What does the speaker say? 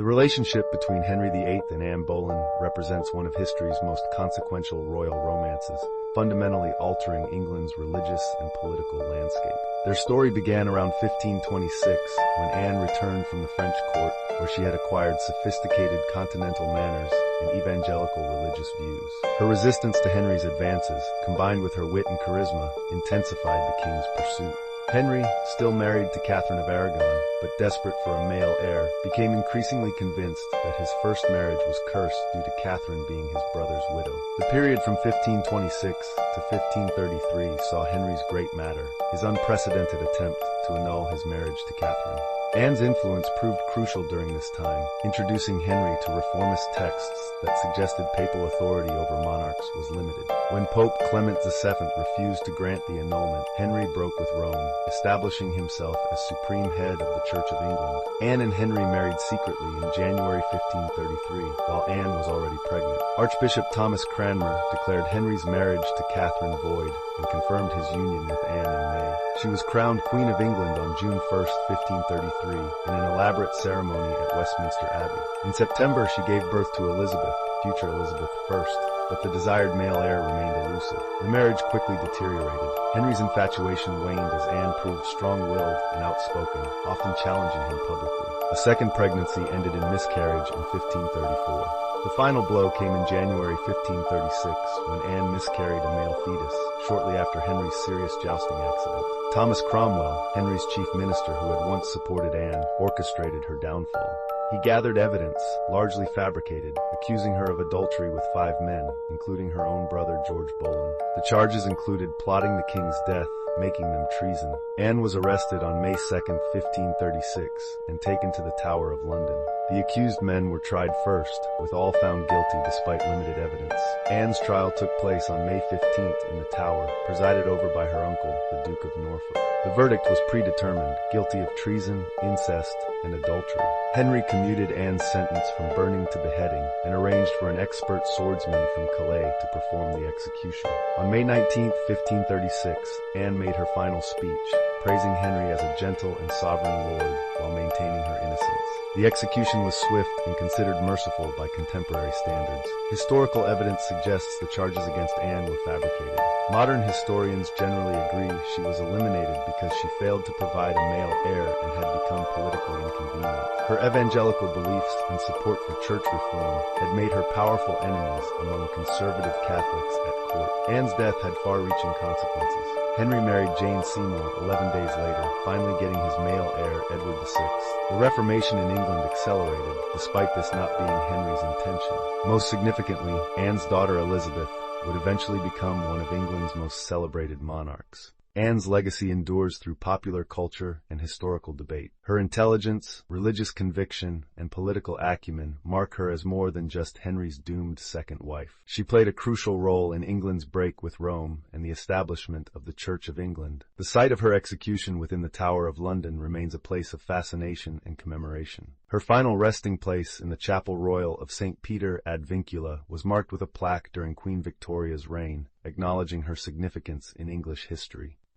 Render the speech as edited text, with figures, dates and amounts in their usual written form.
The relationship between Henry VIII and Anne Boleyn represents one of history's most consequential royal romances, fundamentally altering England's religious and political landscape. Their story began around 1526, when Anne returned from the French court, where she had acquired sophisticated continental manners and evangelical religious views. Her resistance to Henry's advances, combined with her wit and charisma, intensified the king's pursuit. Henry, still married to Catherine of Aragon, but desperate for a male heir, became increasingly convinced that his first marriage was cursed due to Catherine being his brother's widow. The period from 1526 to 1533 saw Henry's great matter, his unprecedented attempt to annul his marriage to Catherine. Anne's influence proved crucial during this time, introducing Henry to reformist texts that suggested papal authority over monarchs was limited. When Pope Clement VII refused to grant the annulment, Henry broke with Rome, establishing himself as supreme head of the Church of England. Anne and Henry married secretly in January 1533, while Anne was already pregnant. Archbishop Thomas Cranmer declared Henry's marriage to Catherine void and confirmed his union with Anne in May. She was crowned Queen of England on June 1, 1533, in an elaborate ceremony at Westminster Abbey. In September, she gave birth to Elizabeth, future Elizabeth I, but the desired male heir remained elusive. The marriage quickly deteriorated. Henry's infatuation waned as Anne proved strong-willed and outspoken, often challenging him publicly. A second pregnancy ended in miscarriage in 1534. The final blow came in January 1536, when Anne miscarried a male fetus, shortly after Henry's serious jousting accident. Thomas Cromwell, Henry's chief minister who had once supported Anne, orchestrated her downfall. He gathered evidence, largely fabricated, accusing her of adultery with 5 men, including her own brother George Boleyn. The charges included plotting the king's death, making them treason. Anne was arrested on May 2, 1536, and taken to the Tower of London. The accused men were tried first, with all found guilty despite limited evidence. Anne's trial took place on May 15th in the Tower, presided over by her uncle, the Duke of Norfolk. The verdict was predetermined, guilty of treason, incest, and adultery. Henry commuted Anne's sentence from burning to beheading and arranged for an expert swordsman from Calais to perform the execution. On May 19, 1536, Anne made her final speech, praising Henry as a gentle and sovereign lord while maintaining her innocence. The execution was swift and considered merciful by contemporary standards. Historical evidence suggests the charges against Anne were fabricated. Modern historians generally agree she was eliminated because she failed to provide a male heir and had become politically inconvenient. Her evangelical beliefs and support for church reform had made her powerful enemies among conservative Catholics at court. Anne's death had far-reaching consequences. Henry married Jane Seymour 11 days later, finally getting his male heir, Edward VI. The Reformation in England accelerated, despite this not being Henry's intention. Most significantly, Anne's daughter Elizabeth would eventually become one of England's most celebrated monarchs. Anne's legacy endures through popular culture and historical debate. Her intelligence, religious conviction, and political acumen mark her as more than just Henry's doomed second wife. She played a crucial role in England's break with Rome and the establishment of the Church of England. The site of her execution within the Tower of London remains a place of fascination and commemoration. Her final resting place in the Chapel Royal of St. Peter ad Vincula was marked with a plaque during Queen Victoria's reign, acknowledging her significance in English history.